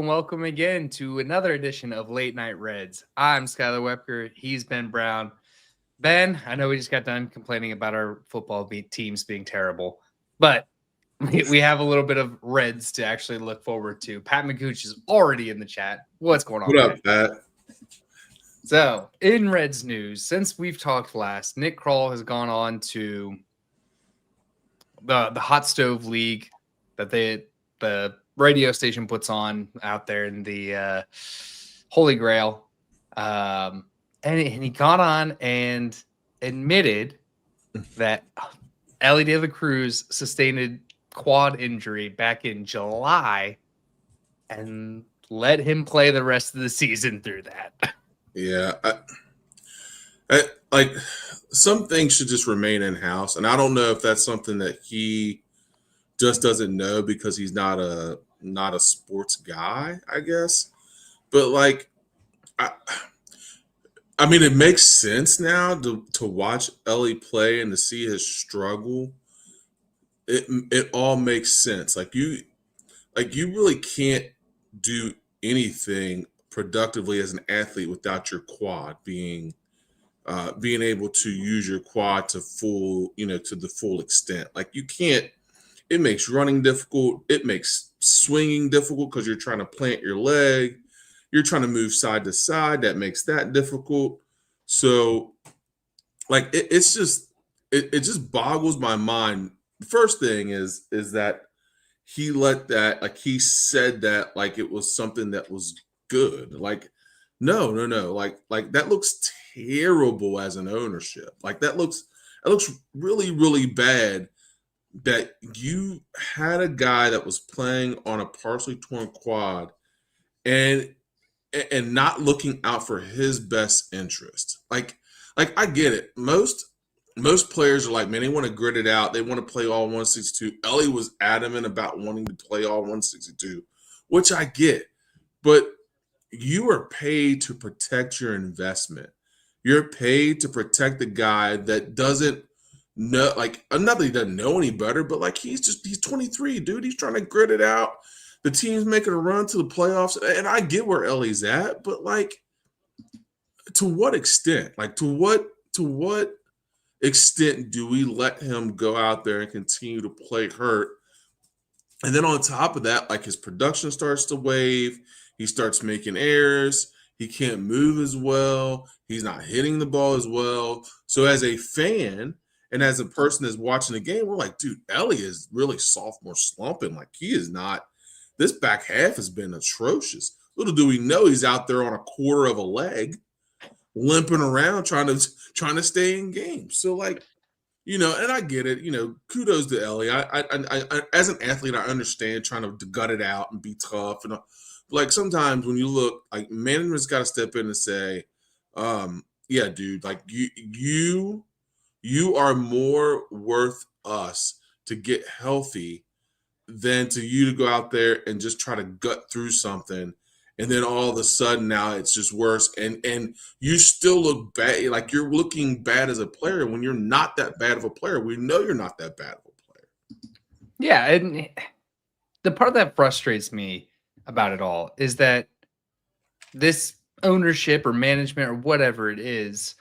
welcome again to another edition of Late Night Reds. I'm Skylar Webker. He's Ben Brown. Ben, I know we just got done complaining about our football teams being terrible, but we have a little bit of Reds to actually look forward to. Pat McGooch is already in the chat. What's going on? What up, Pat? So, in Reds news, since we've talked last, Nick Kroll has gone on to the Hot Stove League that the radio station puts on out there in the Holy Grail. And he got on and admitted that Ellie De La Cruz sustained a quad injury back in July and let him play the rest of the season through that. Yeah. Like some things should just remain in-house. And I don't know if that's something that he just doesn't know because he's not a sports guy, I guess. But like, I mean, it makes sense now to watch Ellie play and to see his struggle. It all makes sense. Like you really can't do anything productively as an athlete without your quad being able to use your quad to the full extent. Like you can't. It makes running difficult. It makes swinging difficult because you're trying to plant your leg. You're trying to move side to side. That makes that difficult. So, like, it just boggles my mind. The first thing is that he let that, like, he said that like it was something that was good. Like, no. Like that looks terrible as an ownership. Like that looks really, really bad. That you had a guy that was playing on a partially torn quad and not looking out for his best interest. Like I get it. Most players are like, man, they want to grit it out. They want to play all 162. Ellie was adamant about wanting to play all 162, which I get. But you are paid to protect your investment. You're paid to protect the guy that doesn't know, like, not that he doesn't know any better, but like he's 23, dude. He's trying to grit it out. The team's making a run to the playoffs, and I get where Ellie's at, but like, to what extent? Like, to what extent do we let him go out there and continue to play hurt? And then on top of that, like his production starts to wave. He starts making errors. He can't move as well. He's not hitting the ball as well. So as a fan and as a person that's watching the game, we're like, dude, Ellie is really sophomore slumping. Like he is not. This back half has been atrocious. Little do we know he's out there on a quarter of a leg, limping around trying to stay in games. So like, and I get it. Kudos to Ellie. I as an athlete, I understand trying to gut it out and be tough. And like sometimes when you look, like management's got to step in and say, yeah, dude, like you are more worth us to get healthy than to you to go out there and just try to gut through something. And then all of a sudden now it's just worse. And you still look bad. Like you're looking bad as a player when you're not that bad of a player. We know you're not that bad of a player. Yeah. And the part that frustrates me about it all is that this ownership or management or whatever it is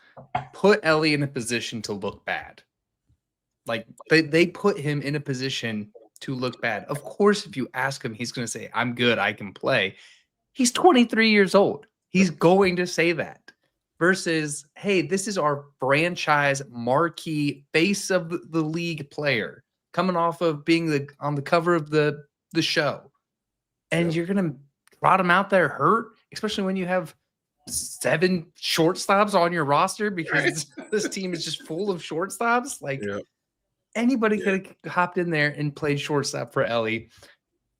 put Ellie in a position to look bad. Like they put him in a position to look bad. Of course, if you ask him, he's going to say, I'm good, I can play. He's 23 years old. He's going to say that versus, hey, this is our franchise marquee face of the league player coming off of being on the cover of the show. And you're going to trot him out there hurt, especially when you have 7 shortstops on your roster because this team is just full of shortstops. Like anybody could have hopped in there and played shortstop for Ellie.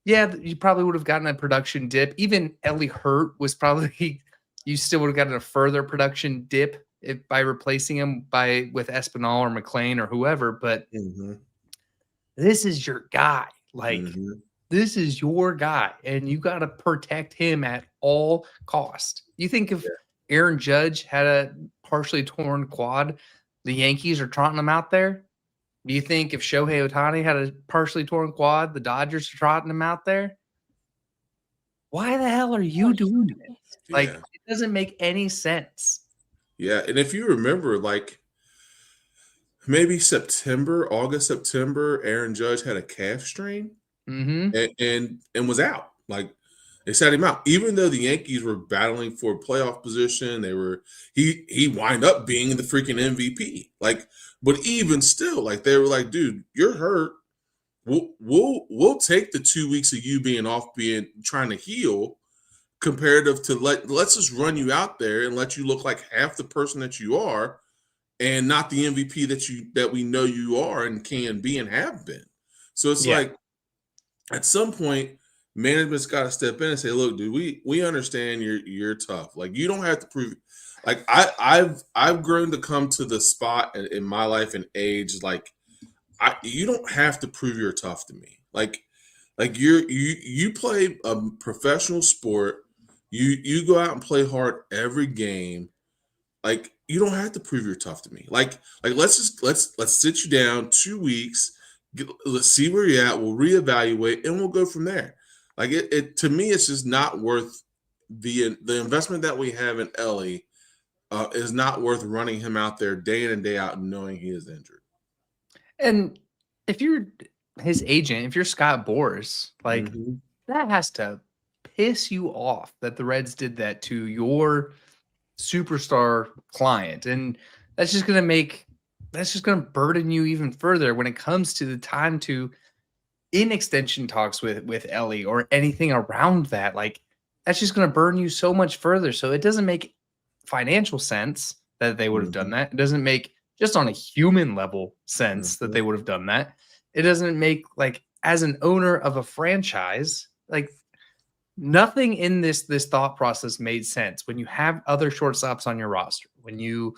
Yeah, you probably would have gotten a production dip. Even Ellie hurt was probably, you still would have gotten a further production dip by replacing him with Espinal or McLean or whoever. But this is your guy. Like, this is your guy, and you got to protect him at all cost. You think if Aaron Judge had a partially torn quad, the Yankees are trotting him out there? Do you think if Shohei Ohtani had a partially torn quad, the Dodgers are trotting him out there? why the hell are you doing this? Like, Yeah. it doesn't make any sense. Yeah. And if you remember, like maybe August, September, Aaron Judge had a calf strain Mm-hmm. and was out. Like they sat him out, even though the Yankees were battling for a playoff position. He wind up being the freaking MVP. Like, but even still, like they were like, dude, you're hurt. We'll take the 2 weeks of you being off, being trying to heal, comparative to let's just run you out there and let you look like half the person that you are, and not the MVP that we know you are and can be and have been. So it's Yeah. like at some point, management's got to step in and say, "Look, dude, we understand you're tough. Like you don't have to prove." Like I've grown to come to the spot in my life and age. Like you don't have to prove you're tough to me. Like you play a professional sport. You go out and play hard every game. Like you don't have to prove you're tough to me. Like let's sit you down 2 weeks. Let's see where you're at. We'll reevaluate and we'll go from there. Like it to me, it's just not worth the investment that we have in Ellie. Is not worth running him out there day in and day out knowing he is injured. And if you're his agent, if you're Scott Boras, like Mhm. that has to piss you off that the Reds did that to your superstar client. And that's just going to burden you even further when it comes to the time to in extension talks with Ellie or anything around that. Like that's just going to burn you so much further. So it doesn't make financial sense that they would have done Mhm. that. It doesn't make just on a human level sense that Mhm. they would have done that. It doesn't make like as an owner of a franchise, like nothing in this thought process made sense when you have other shortstops on your roster, when you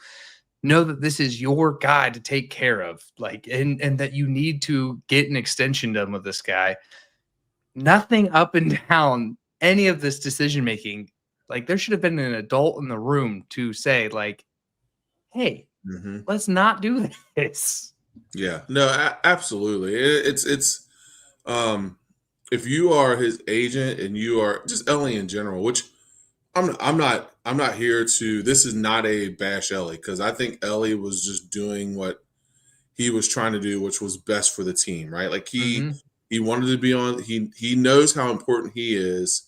know that this is your guy to take care of, like and that you need to get an extension done with this guy. Nothing up and down any of this decision making, like there should have been an adult in the room to say, like, hey, Mhm. let's not do this. Yeah. No, absolutely. It's um if you are his agent and you are just Ellie in general, which I'm not here to this is not a bash Ellie because I think Ellie was just doing what he was trying to do, which was best for the team, right? Like Mhm. he wanted to be on he knows how important he is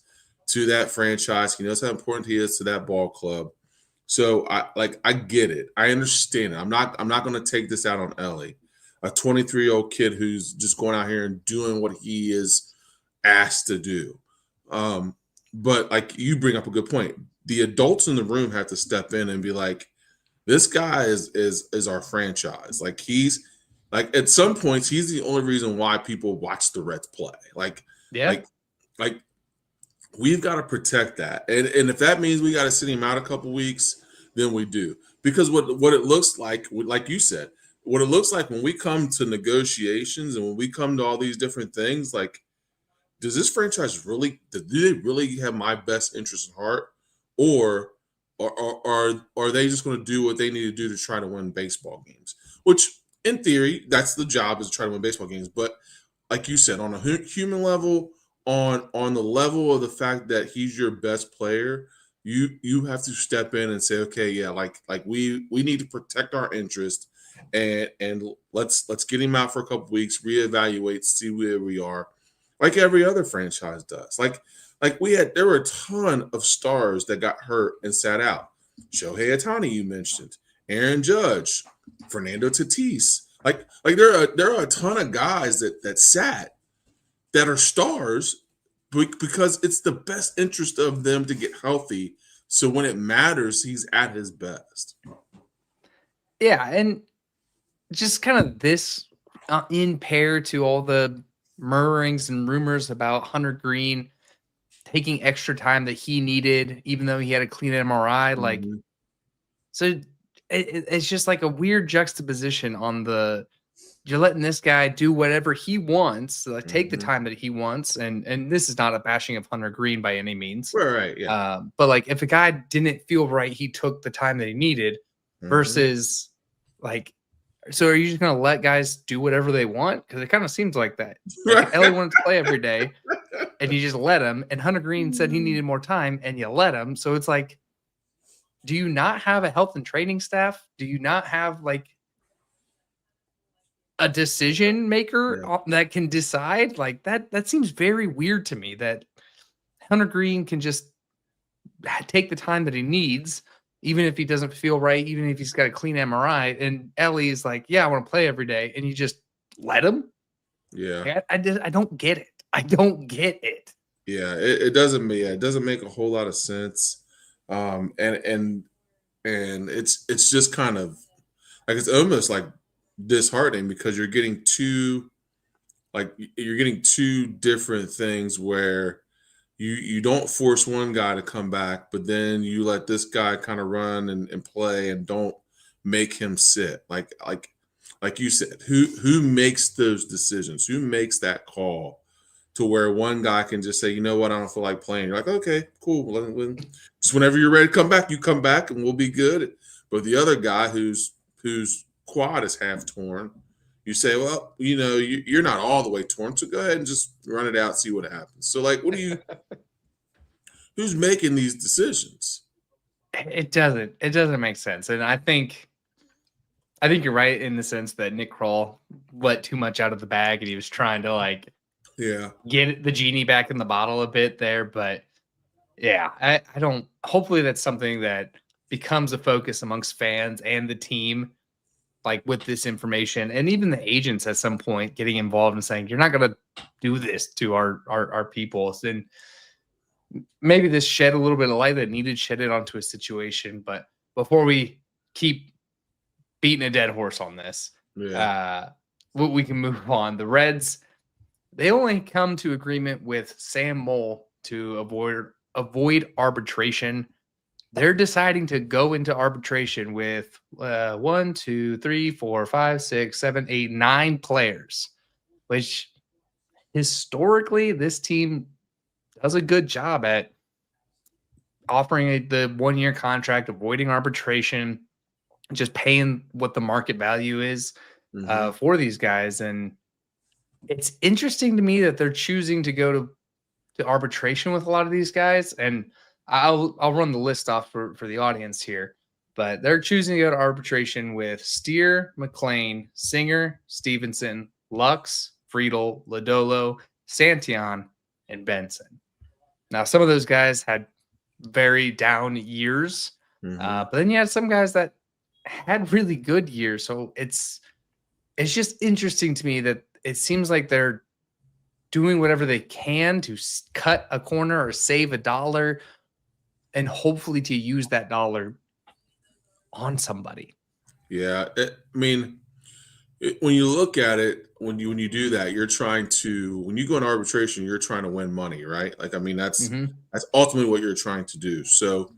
to that franchise. He knows how important he is to that ball club. So I get it. I understand it. I'm not gonna take this out on Ellie, a 23-year-old kid who's just going out here and doing what he is asked to do. Um, but like you bring up a good point. The adults in the room have to step in and be like, this guy is our franchise. Like he's like at some points he's the only reason why people watch the Reds play. Yeah. Like like we've got to protect that. And if that means we got to sit him out a couple weeks, then we do. Because what it looks like you said, what it looks like when we come to negotiations and when we come to all these different things, like does this franchise really do they really have my best interest in heart, or are they just going to do what they need to do to try to win baseball games? Which in theory, that's the job is to try to win baseball games. But like you said, on a human level, on the level of the fact that he's your best player, you have to step in and say, okay, yeah, like we need to protect our interest, and let's get him out for a couple weeks, reevaluate, see where we are, like every other franchise does. Like there were a ton of stars that got hurt and sat out. Shohei Ohtani, you mentioned, Aaron Judge, Fernando Tatis. Like there are a ton of guys that sat that are stars because it's the best interest of them to get healthy. So when it matters, he's at his best. Yeah. And just kind of this in pair to all the murmurings and rumors about Hunter Green taking extra time that he needed, even though he had a clean MRI. Like, Mhm. so it's just like a weird juxtaposition on the you're letting this guy do whatever he wants, like take the Mhm. time that he wants, and this is not a bashing of Hunter Green by any means. Right, yeah. But like if a guy didn't feel right, he took the time that he needed Mhm. versus like So are you just gonna let guys do whatever they want? Because it kind of seems like that. Like Right. Ellie wanted to play every day, and you just let him. And Hunter Green said he needed more time, and you let him. So it's like, do you not have a health and training staff? Do you not have like a decision maker Yeah. that can decide? Like that seems very weird to me that Hunter Green can just take the time that he needs, even if he doesn't feel right, even if he's got a clean MRI. And Ellie's like, yeah, I want to play every day. And you just let him. Yeah. I don't get it. I don't get it. Yeah. It doesn't make a whole lot of sense. And it's just kind of like it's almost like disheartening because you're getting two different things where you don't force one guy to come back, but then you let this guy kind of run and play and don't make him sit. Like you said, who makes those decisions? Who makes that call to where one guy can just say, you know what, I don't feel like playing. You're like, okay, cool. Just whenever you're ready to come back, you come back and we'll be good. But the other guy whose quad is half torn, you say, well, you're not all the way torn, so go ahead and just run it out, see what happens. So, like, who's making these decisions? It doesn't make sense. And I think you're right in the sense that Nick Kroll let too much out of the bag and he was trying to like Yeah, get the genie back in the bottle a bit there. But yeah, I don't. Hopefully, that's something that becomes a focus amongst fans and the team, like with this information, and even the agents at some point getting involved and saying, "You're not going to do this to our people." Then maybe this shed a little bit of light that needed shed it onto a situation. But before we keep beating a dead horse on this, yeah, uh, we can move on. The Reds, they only come to agreement with Sam Mole to avoid arbitration. They're deciding to go into arbitration with 1, 2, 3, 4, 5, 6, 7, 8, 9 players, which historically this team does a good job at offering the 1-year contract, avoiding arbitration, just paying what the market value is hmm for these guys. And it's interesting to me that they're choosing to go to arbitration with a lot of these guys. And I'll run the list off for the audience here. But they're choosing to go to arbitration with Steer, McLean, Singer, Stevenson, Lux, Friedel, Lodolo, Santion, and Benson. Now, some of those guys had very down years, hmm but then you had some guys that had really good years. So it's just interesting to me that it seems like they're doing whatever they can to cut a corner or save a dollar and hopefully to use that dollar on somebody. yeah. I mean, when you look at it, when you do that, when you go in arbitration, you're trying to win money, right? Like, I mean, Mhm. that's ultimately what you're trying to do. So,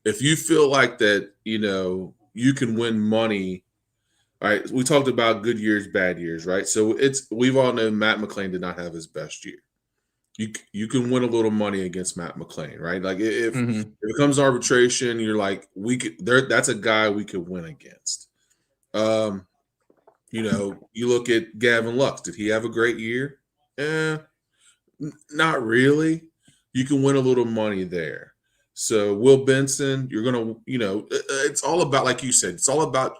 if you feel like that, you can win money. All right, we talked about good years, bad years, right? So we've all known Matt McLean did not have his best year. You can win a little money against Matt McLean, right? Like Mhm. if it comes to arbitration, you're like we could there. That's a guy we could win against. Um, you look at Gavin Lux. Did he have a great year? Eh, not really. You can win a little money there. So Will Benson, you're gonna, it's all about, like you said, it's all about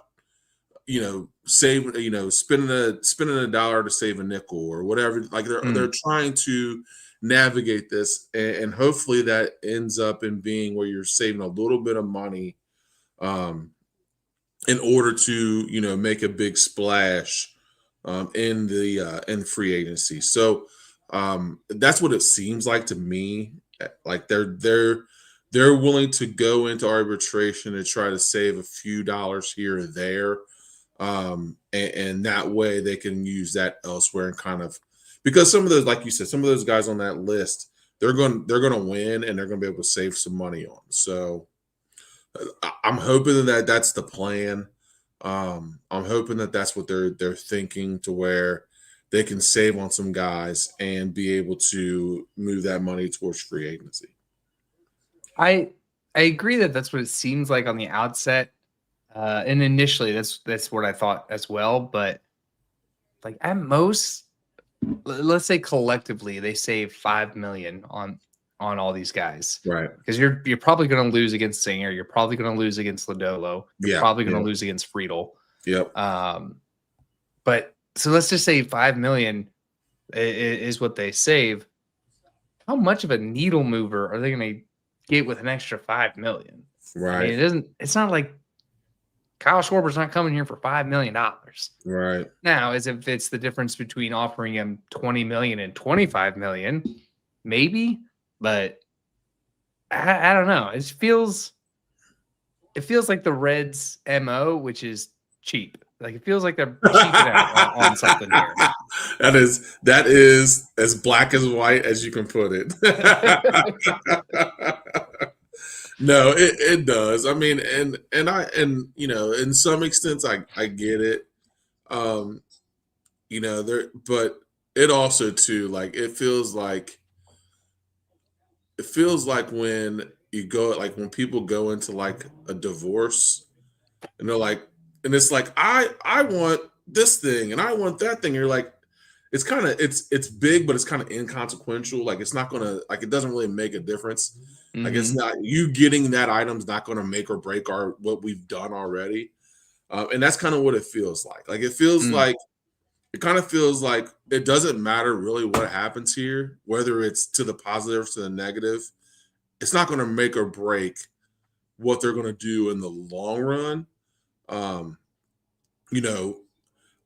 saving, spending a dollar to save a nickel or whatever. Like they're Mm. trying to navigate this, and hopefully that ends up in being where you're saving a little bit of money, um, in order to make a big splash, in free agency. So that's what it seems like to me. Like they're willing to go into arbitration to try to save a few dollars here or there, and that way they can use that elsewhere and kind of, because some of those, like you said, some of those guys on that list, they're going to win and they're going to be able to save some money on. So I'm hoping that that's the plan. I'm hoping that that's what they're thinking, to where they can save on some guys and be able to move that money towards free agency. I agree that that's what it seems like on the outset. And initially, that's what I thought as well. But like at most, let's say collectively, they save $5 million on all these guys. Right. Because you're probably going to lose against Singer. You're probably going to lose against Lodolo. You're probably going to lose against Friedel. Yep. But so let's just say 5 million is what they save. How much of a needle mover are they going to get with an extra 5 million? Right. I mean, it's not like Kyle Schwarber's not coming here for $5 million. Right. Now, as if it's the difference between offering him 20 million and 25 million, maybe, but I don't know. It feels like the Reds' MO, which is cheap. Like it feels like they're cheaping out on something here. That is as black as white as you can put it. No, it does. I mean, and you know, in some extents, I get it. You know, but it also too, like it feels like when you go, like when people go into like a divorce, and they're like, and it's like I want this thing and I want that thing. You're like, it's kind of it's big, but it's kind of inconsequential. Like it's not gonna, like it doesn't really make a difference. Mm-hmm. Like it's not, you getting that item's not gonna make or break what we've done already. And that's kind of what it feels like. Like it feels like, it kind of feels like it doesn't matter really what happens here, whether it's to the positive or to the negative. It's not going to make or break what they're going to do in the long run. You know,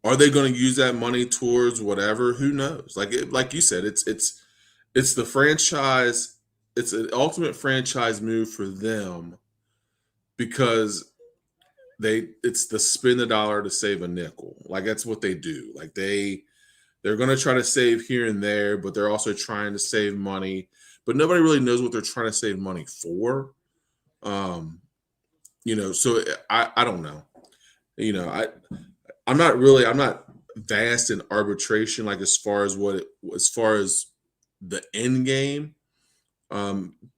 are they going to use that money towards whatever? Who knows? Like you said, it's the franchise. It's an ultimate franchise move for them because it's the spin the dollar to save a nickel. Like that's what they do. Like they're going to try to save here and there, but they're also trying to save money. But nobody really knows what they're trying to save money for. You know, so I don't know. You know, I'm not vast in arbitration, like as far as the end game.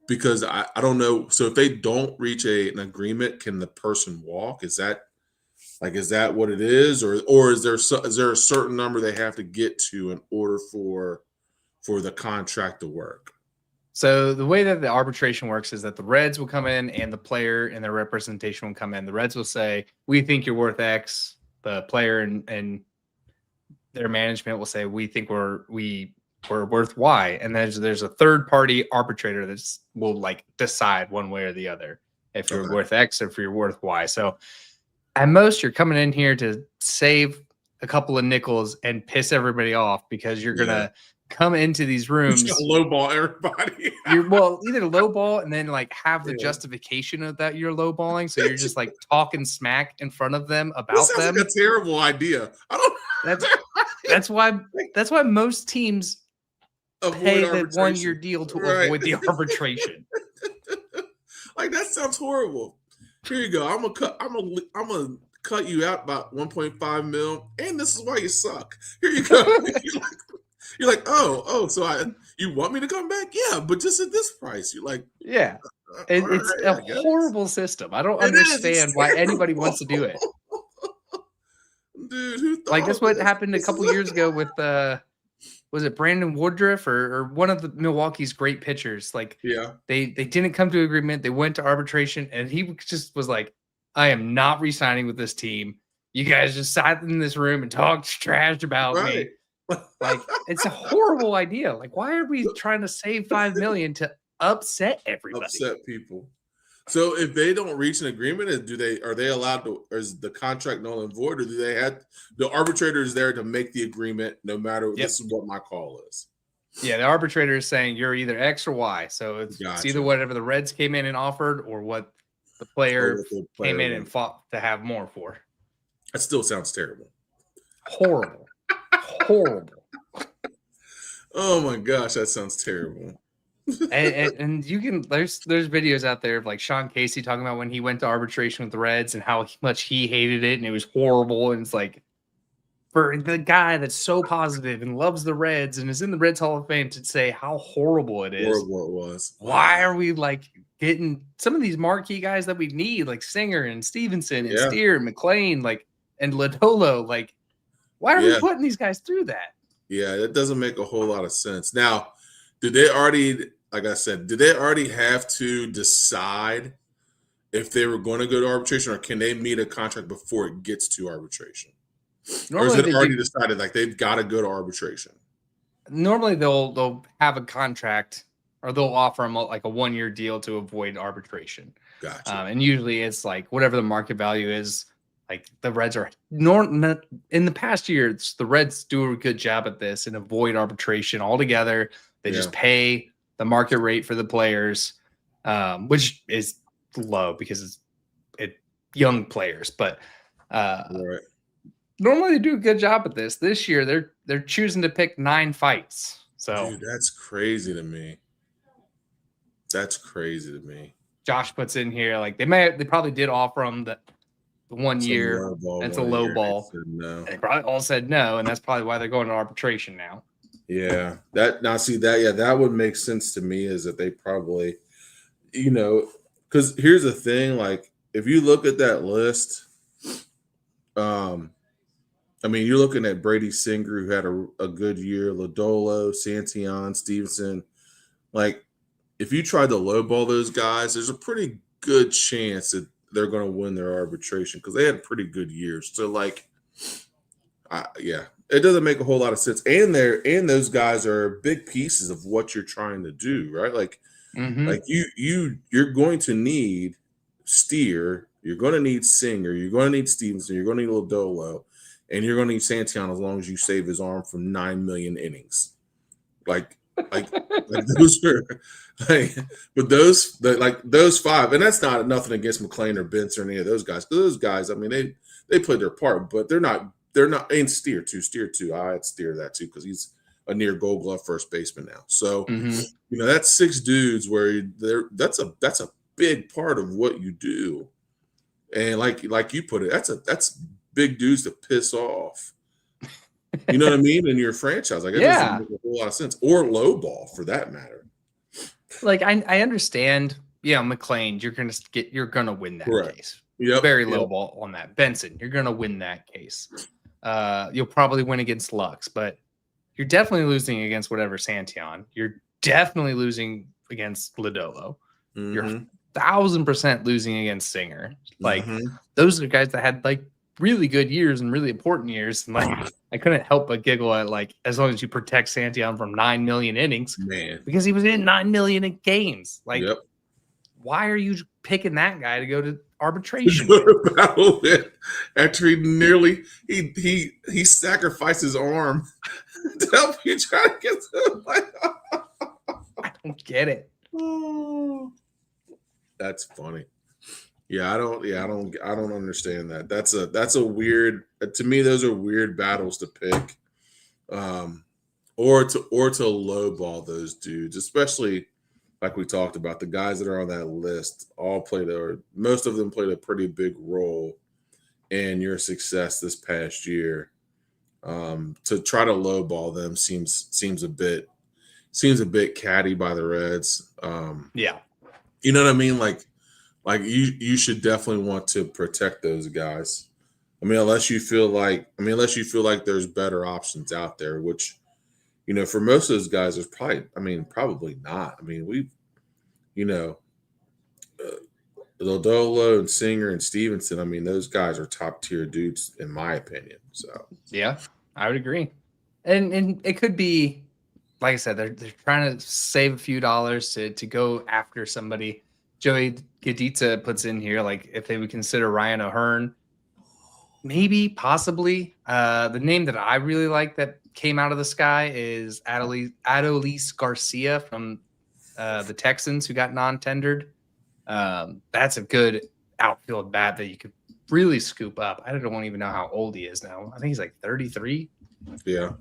Because I don't know. So if they don't reach an agreement, can the person walk? Is that what it is, or is there a certain number they have to get to in order for the contract to work? So the way that the arbitration works is that the Reds will come in and the player and their representation will come in. The Reds will say, "We think you're worth X." The player and their management will say, "We think we're worth Y," and there's a third party arbitrator that will like decide one way or the other if you're worth X or if you're worth Y. So at most, you're coming in here to save a couple of nickels and piss everybody off because you're gonna come into these rooms, lowball everybody. Well, either lowball and then like have the justification of that you're lowballing, so you're just like talking smack in front of them about them. Like a terrible idea. I don't. That's why most teams pay that 1-year deal to avoid the arbitration. Like that sounds horrible. Here you go. I'm gonna cut you out by 1.5 mil, and this is why you suck. Here you go. You're like, oh, so you want me to come back? Yeah, but just at this price. You're like, yeah. It's a horrible system. I don't understand why anybody wants to do it. Dude, who thought like that's what happened a couple years ago with was it Brandon Woodruff or one of the Milwaukee's great pitchers? Like, they didn't come to agreement. They went to arbitration, and he just was like, "I am not re-signing with this team. You guys just sat in this room and talked trash about me." Like, it's a horrible idea. Like, why are we trying to save $5 million to upset everybody? Upset people. So if they don't reach an agreement, are they allowed to? Or is the contract null and void, or do they have the arbitrator is there to make the agreement no matter? This is what my call is. Yeah, the arbitrator is saying you're either X or Y. So it's either whatever the Reds came in and offered, or what the player came in and fought to have more for. That still sounds terrible. Horrible. Horrible. Oh my gosh, that sounds terrible. and you can there's videos out there of like Sean Casey talking about when he went to arbitration with the Reds and how much he hated it and it was horrible. And it's like, for the guy that's so positive and loves the Reds and is in the Reds Hall of Fame to say how horrible it is. Horrible it was. Why are we like getting some of these marquee guys that we need, like Singer and Stevenson and Yeah. Steer and McLean, like, and Lodolo. Like, why are we Yeah. putting these guys through that? Yeah. That doesn't make a whole lot of sense. Now, did they already, like I said, did they already have to decide if they were going to go to arbitration, or can they meet a contract before it gets to arbitration? Or is Normally it they already do. decided like they've got to go to arbitration? Normally they'll have a contract, or they'll offer them like a 1-year deal to avoid arbitration. Gotcha. And usually it's like whatever the market value is. Like the Reds are in the past years, the Reds do a good job at this and avoid arbitration altogether. They Yeah. just pay the market rate for the players, which is low because it's young players. But Right. normally they do a good job at this. This year they're choosing to pick 9 fights. So Dude, that's crazy to me. That's crazy to me. Josh puts in here like they probably did offer him the 1 Some year. low ball, That's a 1 low year. ball. They said no. And they probably all said no, and that's probably why they're going to arbitration now. Yeah, that would make sense to me, is that they probably, because here's the thing, like if you look at that list, I mean, you're looking at Brady Singer, who had a good year, Lodolo, Santillan, Stevenson. Like, if you tried to lowball those guys, there's a pretty good chance that they're going to win their arbitration because they had pretty good years. So, like, yeah, it doesn't make a whole lot of sense. And those guys are big pieces of what you're trying to do, right? Like you're going to need Steer, you're going to need Singer, you're going to need Stevenson, you're going to need Lodolo, and you're going to need Santillan as long as you save his arm from 9 million innings. Like those are but those 5, and that's not nothing against McLean or Benson or any of those guys. Those guys, I mean, they played their part, but they're not, and Steer too. I'd Steer that too because he's a near Gold Glove first baseman now. So that's 6 dudes where that's a big part of what you do, and like you put it, that's big dudes to piss off. You know what I mean? In your franchise, like it doesn't make a whole lot of sense, or low ball for that matter. Like I understand, McLean, you're gonna win that case. Yep. Very low ball on that. Benson, you're gonna win that case. You'll probably win against Lux, but you're definitely losing against whatever Santillan. You're definitely losing against Lodolo. You're 1,000% losing against Singer. Like those are guys that had like really good years and really important years. And like I couldn't help but giggle at like, as long as you protect Santillan from 9 million innings, man, because he was in 9 million games. Like, why are you picking that guy to go to arbitration? After he sacrificed his arm to help you try to get to I don't get it. That's funny. Yeah, I don't understand that. That's a weird, to me, those are weird battles to pick. Or to lowball those dudes, especially like we talked about, the guys that are on that list most of them played a pretty big role in your success this past year. To try to lowball them seems a bit catty by the Reds. You know what I mean? Like you should definitely want to protect those guys. I mean, unless you feel like there's better options out there, which, for most of those guys, there's probably not. I mean, Lodolo and Singer and Stevenson, I mean, those guys are top tier dudes in my opinion. So yeah, I would agree. And it could be, like I said, they're trying to save a few dollars to go after somebody. Joey Gadita puts in here, like, if they would consider Ryan O'Hearn, maybe, possibly. The name that I really like that came out of the sky is Adolis Garcia from the Texans, who got non-tendered. That's a good outfield bat that you could really scoop up. I don't even know how old he is now. I think he's like 33. Yeah.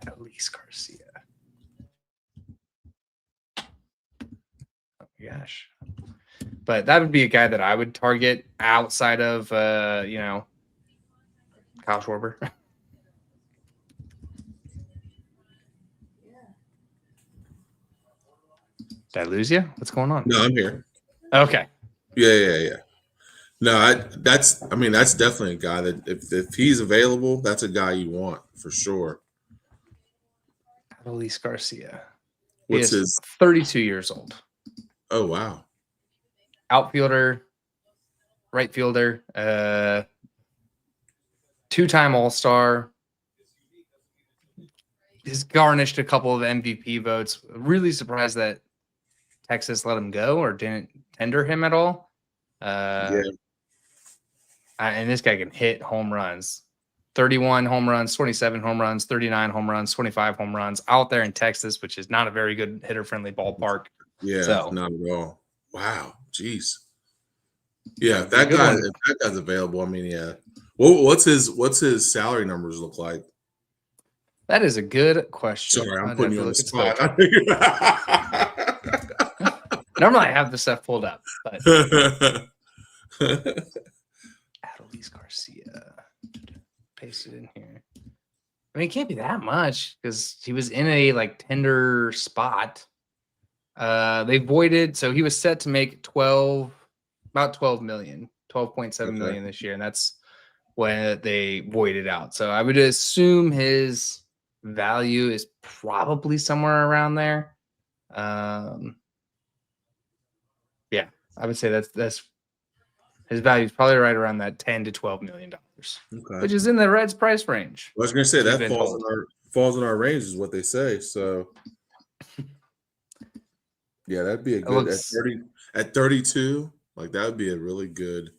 Adolis Garcia. Oh my gosh. But that would be a guy that I would target outside of, Kyle Schwarber. Did I lose you? What's going on? No, I'm here. Okay. Yeah. No, that's definitely a guy that if he's available, that's a guy you want for sure. Adolis Garcia. He What's is his? 32 years old. Oh wow. Outfielder, right fielder, two-time All-Star. He's garnished a couple of MVP votes. Really surprised that Texas let him go or didn't tender him at all. Yeah. And this guy can hit home runs. 31 home runs, 27 home runs, 39 home runs, 25 home runs out there in Texas, which is not a very good hitter-friendly ballpark. Yeah, So, not at all. Wow. Jeez. Yeah, if a good one. that guy's available, I mean, yeah. What's his salary numbers look like? That is a good question. Sorry, I'm I'd putting have you to on the look at spot. Normally, I have the stuff pulled up, but Adolis Garcia. Paste it in here. I mean, it can't be that much because he was in a tender spot. They voided, so he was set to make about 12 million, 12.7 million this year, and that's when they voided out. So I would assume his value is probably somewhere around there. Yeah, I would say that's his value is probably right around that 10 to 12 million dollars, which is in the Reds price range. I was going to say that falls in our range is what they say. So yeah, that'd be a good at 32. Like that would be a really good.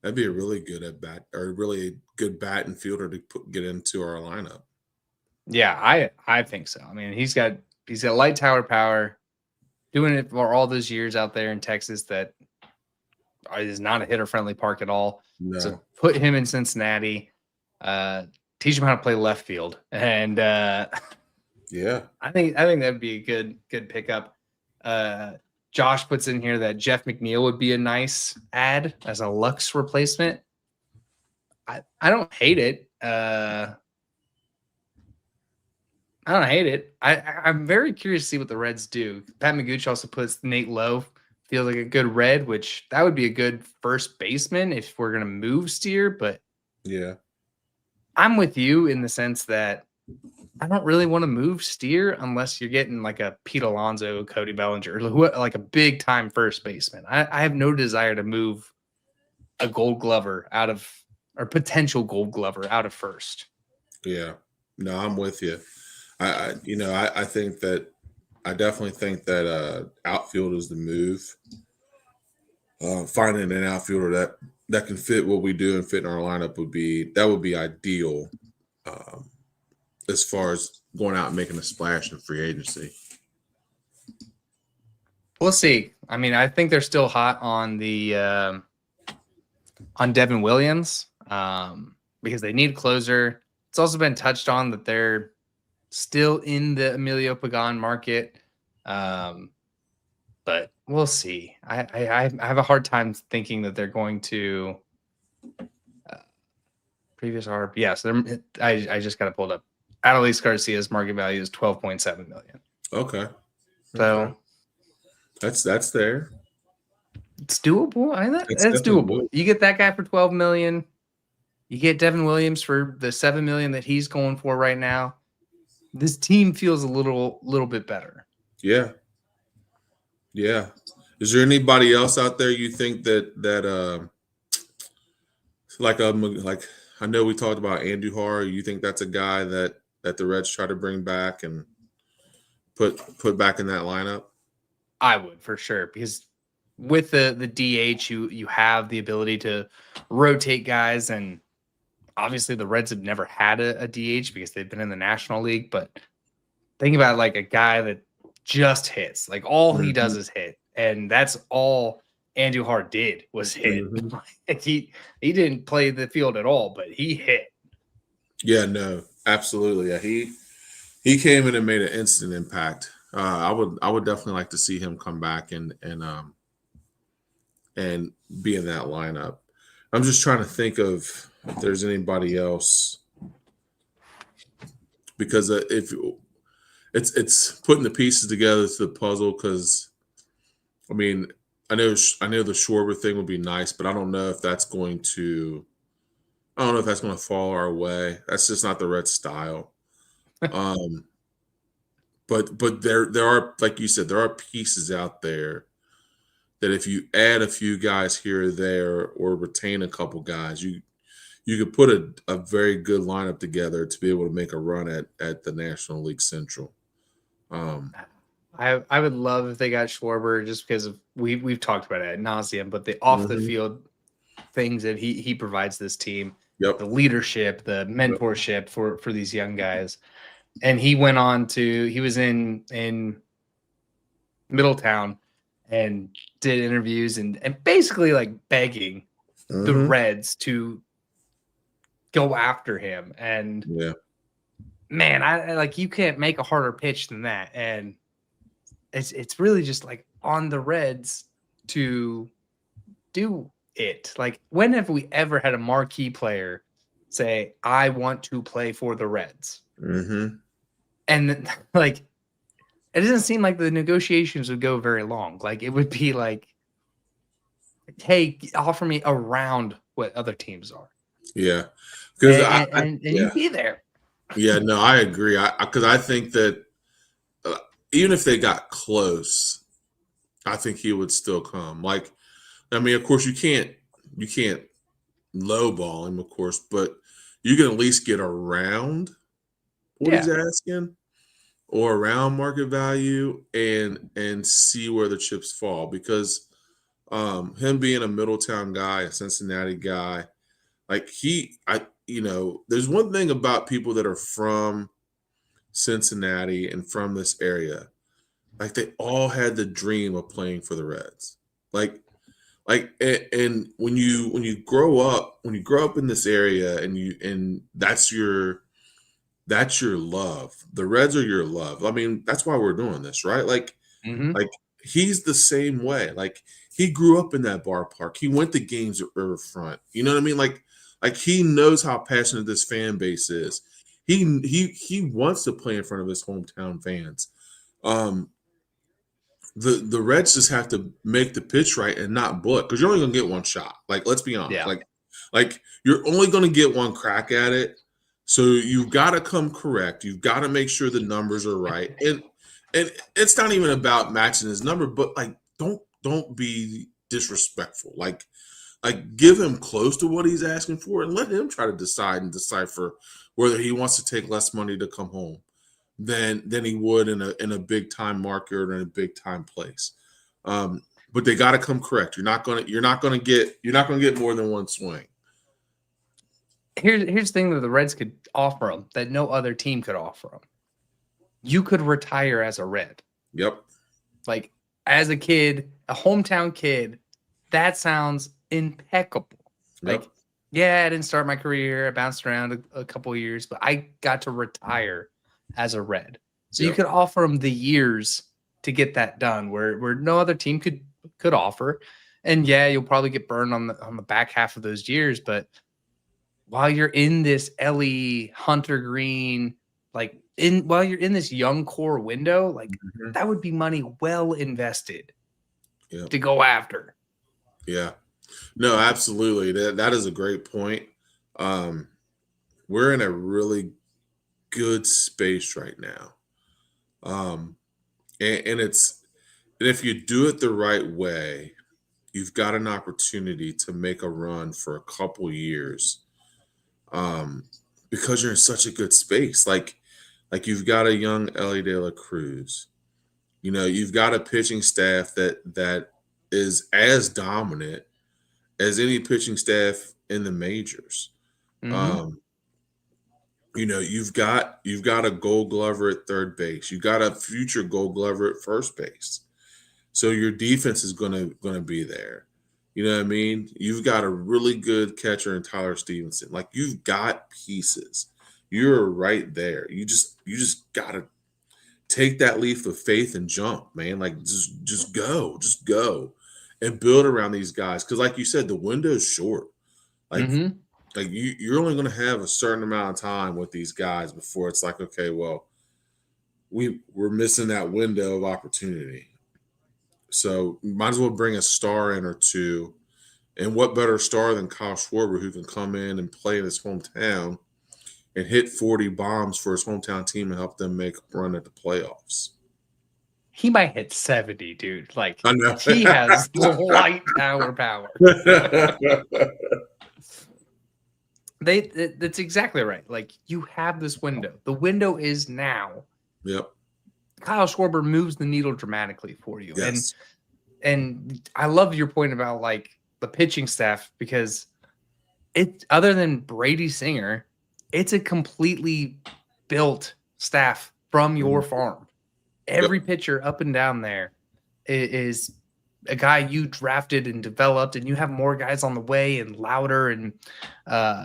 That'd be a really good at bat or really a good bat and fielder to get into our lineup. Yeah, I think so. I mean, he's got light tower power, doing it for all those years out there in Texas that is not a hitter-friendly park at all. No. So put him in Cincinnati, teach him how to play left field, and yeah, I think that'd be a good pickup. Josh puts in here that Jeff McNeil would be a nice add as a Lux replacement. I don't hate it. I don't hate it. I'm very curious to see what the Reds do. Pat Maguch also puts Nate Lowe. Feels like a good Red, which that would be a good first baseman if we're going to move Steer. But yeah, I'm with you in the sense that I don't really want to move Steer unless you're getting like a Pete Alonso, Cody Bellinger, like a big time first baseman. I have no desire to move a Gold Glover potential Gold Glover out of first. Yeah, no, I'm with you. I think that I definitely think that outfield is the move. Finding an outfielder that can fit what we do and fit in our lineup would be ideal. As far as going out and making a splash in free agency. We'll see. I mean, I think they're still hot on the on Devin Williams because they need a closer. It's also been touched on that they're still in the Emilio Pagan market, but we'll see. I have a hard time thinking that they're going to previous ARB. Yes, I just got it pulled up. Adolis Garcia's market value is 12.7 million. Okay. So that's there. It's doable. That's doable. You get that guy for 12 million. You get Devin Williams for the 7 million that he's going for right now. This team feels a little bit better. Yeah. Yeah. Is there anybody else out there you think that like I know we talked about Andujar. You think that's a guy that the Reds try to bring back and put back in that lineup? I would for sure, because with the DH, you have the ability to rotate guys, and obviously the Reds have never had a DH because they've been in the National League. But think about like a guy that just hits, like all he does is hit, and that's all Andujar did was hit. Like he didn't play the field at all, but he hit. Yeah, no, absolutely. Yeah, he came in and made an instant impact. I would definitely like to see him come back and be in that lineup. I'm just trying to think of if there's anybody else, because if it's putting the pieces together to the puzzle because I mean I know the Schwarber thing would be nice, but I don't know if that's going to fall our way. That's just not the Red style. Um, but there are, like you said, there are pieces out there that if you add a few guys here or there or retain a couple guys, you could put a very good lineup together to be able to make a run at the National League Central. I would love if they got Schwarber just because of we've talked about it ad nauseum, but the off the Mhm. field things that he provides this team, Yep. the leadership, the Yep. mentorship for these young guys. And he went on to he was in Middletown and did interviews and basically like begging the Mhm. Reds to go after him. And Yeah. man, I like you can't make a harder pitch than that. And it's really just like on the Reds to do it. Like when have we ever had a marquee player say, I want to play for the Reds? Mhm. And like it doesn't seem like the negotiations would go very long. Like it would be like, hey, offer me around what other teams are. Yeah. Because And yeah. you'd be there. Yeah, no, I agree. Because I think that uh, even if they got close, I think he would still come. Like, I mean, of course, you can't lowball him, of course, but you can at least get around what he's Yeah. asking or around market value and see where the chips fall. Because him being a Middletown guy, a Cincinnati guy, like there's one thing about people that are from Cincinnati and from this area. Like they all had the dream of playing for the Reds. And when you grow up in this area and that's your love. The Reds are your love. I mean, that's why we're doing this, right? Mm-hmm. Like he's the same way. Like he grew up in that bar park. He went to games at Riverfront. You know what I mean? Like he knows how passionate this fan base is. He wants to play in front of his hometown fans. Um, the Reds just have to make the pitch right and not bullet because you're only gonna get one shot. Like, let's be honest. Yeah. Like you're only gonna get one crack at it. So you've got to come correct. You've got to make sure the numbers are right. And it's not even about matching his number, but like don't be disrespectful. Like give him close to what he's asking for and let him try to decide and decipher whether he wants to take less money to come home than he would in a big time market or in a big time place. But they got to come correct. You're not gonna get more than one swing. Here's the thing that the Reds could offer them that no other team could offer them. You could retire as a Red. Yep. Like as a kid, a hometown kid, that sounds impeccable. Yep. Like, yeah, I didn't start my career. I bounced around a couple of years, but I got to retire as a Red. So you Yep. could offer them the years to get that done where no other team could offer. And yeah, you'll probably get burned on the back half of those years, but while you're in this Ellie Hunter Green, like while you're in this young core window, like Mhm. that would be money well invested Yep. to go after. Yeah. No, absolutely. That is a great point. Um, we're in a really good space right now. Um, and if you do it the right way, you've got an opportunity to make a run for a couple years. Um, because you're in such a good space. Like you've got a young Ellie De La Cruz. You know, you've got a pitching staff that is as dominant as any pitching staff in the majors. Mm-hmm. Um, you've got a Gold Glover at third base. You got a future Gold Glover at first base. So your defense is gonna be there. You know what I mean? You've got a really good catcher in Tyler Stevenson. Like you've got pieces. You're right there. You just gotta take that leap of faith and jump, man. Like just go, and build around these guys. Because like you said, the window is short. Like Mm-hmm. like you're only going to have a certain amount of time with these guys before it's like, okay, well, we're missing that window of opportunity. So might as well bring a star in or two. And what better star than Kyle Schwarber, who can come in and play in his hometown and hit 40 bombs for his hometown team and help them make a run at the playoffs. He might hit 70, dude. Like, I know. he has light power. That's exactly right. Like, you have this window. The window is now. Yep. Kyle Schwarber moves the needle dramatically for you. Yes. And I love your point about like the pitching staff, because it, other than Brady Singer, it's a completely built staff from your farm. Every pitcher up and down there is a guy you drafted and developed, and you have more guys on the way, and Louder and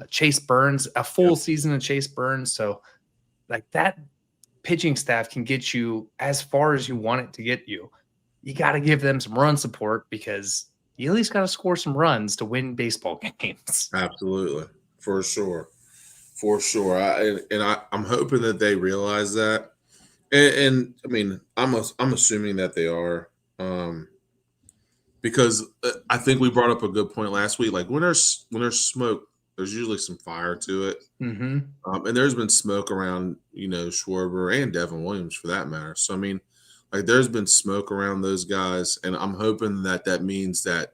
Chase Burns, a full season of Chase Burns. So like that pitching staff can get you as far as you want it to get you. You got to give them some run support, because you at least got to score some runs to win baseball games. Absolutely. For sure. I'm hoping that they realize that. And I mean, I'm assuming that they are, because I think we brought up a good point last week. Like when there's smoke, there's usually some fire to it. Mm-hmm. And there's been smoke around, Schwarber and Devin Williams for that matter. So I mean, like there's been smoke around those guys, and I'm hoping that means that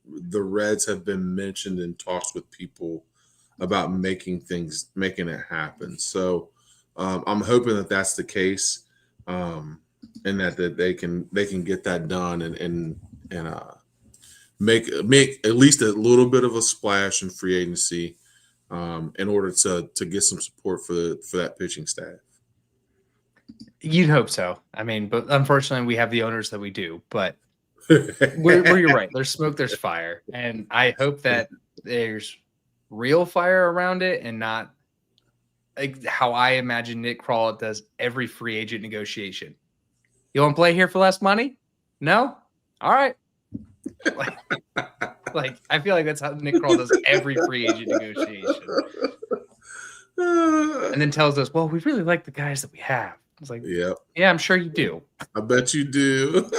the Reds have been mentioned in talks with people about making it happen. So I'm hoping that that's the case, and that they can get that done and make at least a little bit of a splash in free agency, in order to get some support for that pitching staff. You'd hope so. I mean, but unfortunately, we have the owners that we do. But where you're right, there's smoke, there's fire, and I hope that there's real fire around it, and not like how I imagine Nick Krall does every free agent negotiation. You want to play here for less money? No? All right. Like I feel like that's how Nick Krall does every free agent negotiation. And then tells us, well, we really like the guys that we have. It's like, yeah, I'm sure you do. I bet you do.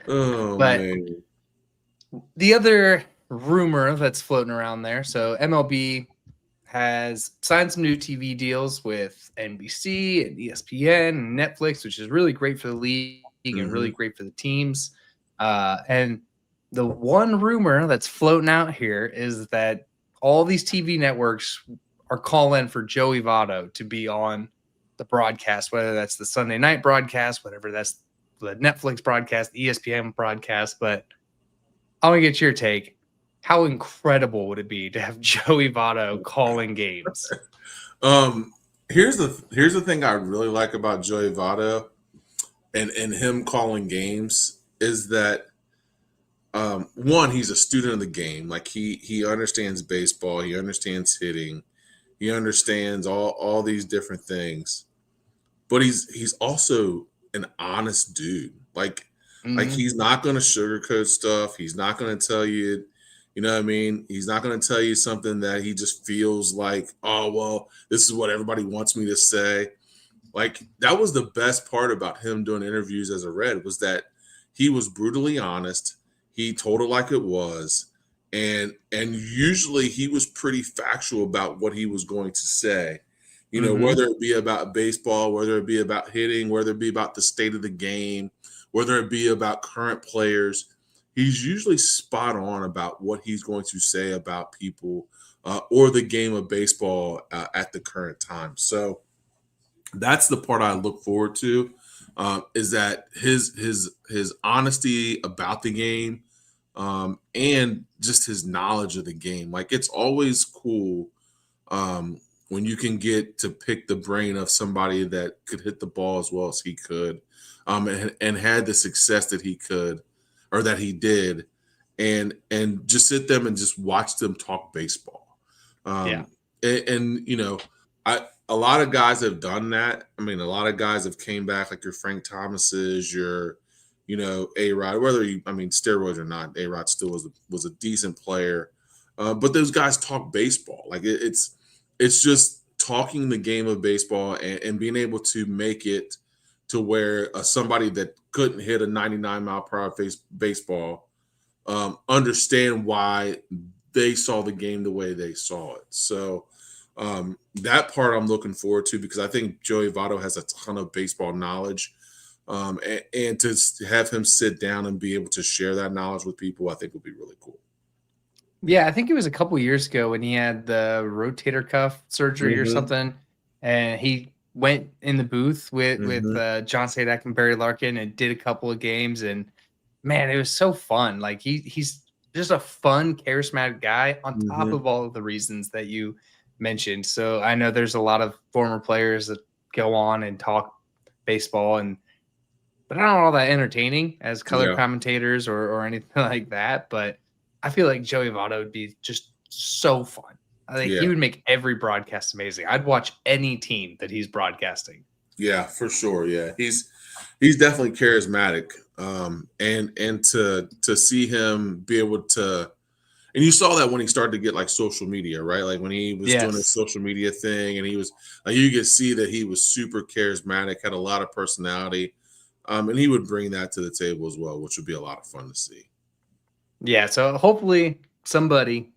But man. The other rumor that's floating around there, so MLB has signed some new TV deals with NBC and ESPN and Netflix, which is really great for the league and really great for the teams. And the one rumor that's floating out here is that all these TV networks are calling for Joey Votto to be on the broadcast, whether that's the Sunday night broadcast, whatever that's the Netflix broadcast, the ESPN broadcast. But I want to get your take. How incredible would it be to have Joey Votto calling games? Here's the thing I really like about Joey Votto and him calling games is that one, he's a student of the game. Like he understands baseball, he understands hitting, he understands all these different things. But he's also an honest dude. Like he's not going to sugarcoat stuff. He's not going to tell you, you know what I mean? He's not going to tell you something that he just feels like, oh, well, this is what everybody wants me to say. Like that was the best part about him doing interviews as a Red, was that he was brutally honest. He told it like it was. And usually he was pretty factual about what he was going to say. You know, whether it be about baseball, whether it be about hitting, whether it be about the state of the game, whether it be about current players, he's usually spot on about what he's going to say about people or the game of baseball at the current time. So that's the part I look forward to, is that his honesty about the game, and just his knowledge of the game. Like it's always cool when you can get to pick the brain of somebody that could hit the ball as well as he could, and had the success that he could, or that he did, and just sit them and just watch them talk baseball. And you know, a lot of guys have done that. I mean, a lot of guys have came back, like your Frank Thomases, your, you know, A-Rod, steroids or not, A-Rod still was a decent player. But those guys talk baseball. Like it's it's just talking the game of baseball and being able to make it to where somebody that couldn't hit a 99-mile-per-hour baseball understand why they saw the game the way they saw it. So that part I'm looking forward to, because I think Joey Votto has a ton of baseball knowledge. And to have him sit down and be able to share that knowledge with people, I think would be really cool. Yeah, I think it was a couple years ago when he had the rotator cuff surgery or something, and he went in the booth with John Sadak and Barry Larkin and did a couple of games, and man, it was so fun. Like he's just a fun, charismatic guy on top of all of the reasons that you mentioned. So I know there's a lot of former players that go on and talk baseball, and they're not all that entertaining as color commentators or anything like that. But I feel like Joey Votto would be just so fun. I think he would make every broadcast amazing. I'd watch any team that he's broadcasting. Yeah, for sure. Yeah, he's definitely charismatic, and to see him be able to, and you saw that when he started to get like social media, right? Like when he was doing a social media thing, and he was like, you could see that he was super charismatic, had a lot of personality, and he would bring that to the table as well, which would be a lot of fun to see. Yeah, so hopefully somebody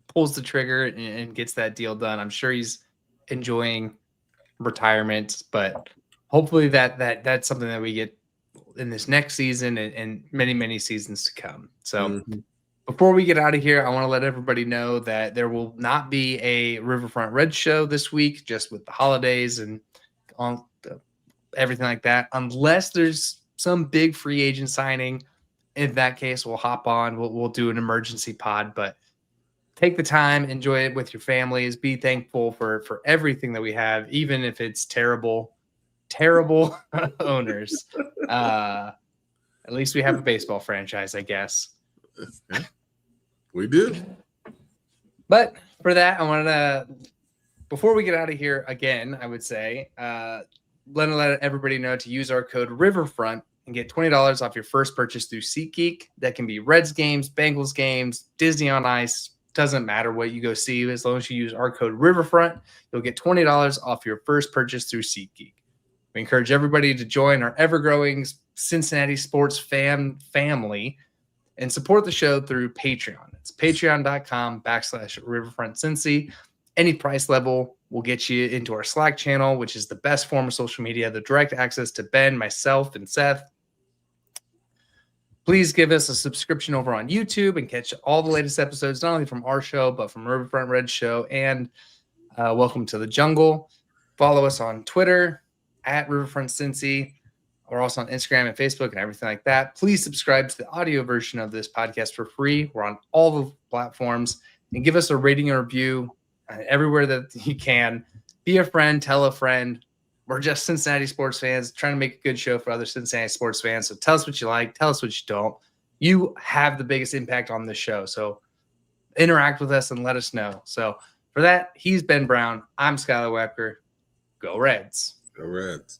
pulls the trigger and gets that deal done. I'm sure he's enjoying retirement, but hopefully that's something that we get in this next season and many seasons to come. So before we get out of here, I want to let everybody know that there will not be a Riverfront Red show this week, just with the holidays and on everything like that, unless there's some big free agent signing. In that case, we'll hop on. We'll do an emergency pod, but take the time, enjoy it with your families. Be thankful for everything that we have, even if it's terrible owners. At least we have a baseball franchise, I guess. We do. But for that, I wanted to, before we get out of here again, I would say, let everybody know to use our code Riverfront and get $20 off your first purchase through SeatGeek. That can be Reds games, Bengals games, Disney on Ice. Doesn't matter what you go see. As long as you use our code Riverfront, you'll get $20 off your first purchase through SeatGeek. We encourage everybody to join our ever-growing Cincinnati sports family and support the show through Patreon. It's patreon.com/RiverfrontCincy. Any price level will get you into our Slack channel, which is the best form of social media, the direct access to Ben, myself, and Seth. Please give us a subscription over on YouTube and catch all the latest episodes, not only from our show, but from Riverfront Red Show and Welcome to the Jungle. Follow us on Twitter at Riverfront Cincy. We're also on Instagram and Facebook and everything like that. Please subscribe to the audio version of this podcast for free. We're on all the platforms. And give us a rating and review everywhere that you can. Be a friend, tell a friend. We're just Cincinnati sports fans trying to make a good show for other Cincinnati sports fans. So tell us what you like. Tell us what you don't. You have the biggest impact on this show. So interact with us and let us know. So for that, he's Ben Brown. I'm Skylar Wepker. Go Reds. Go Reds.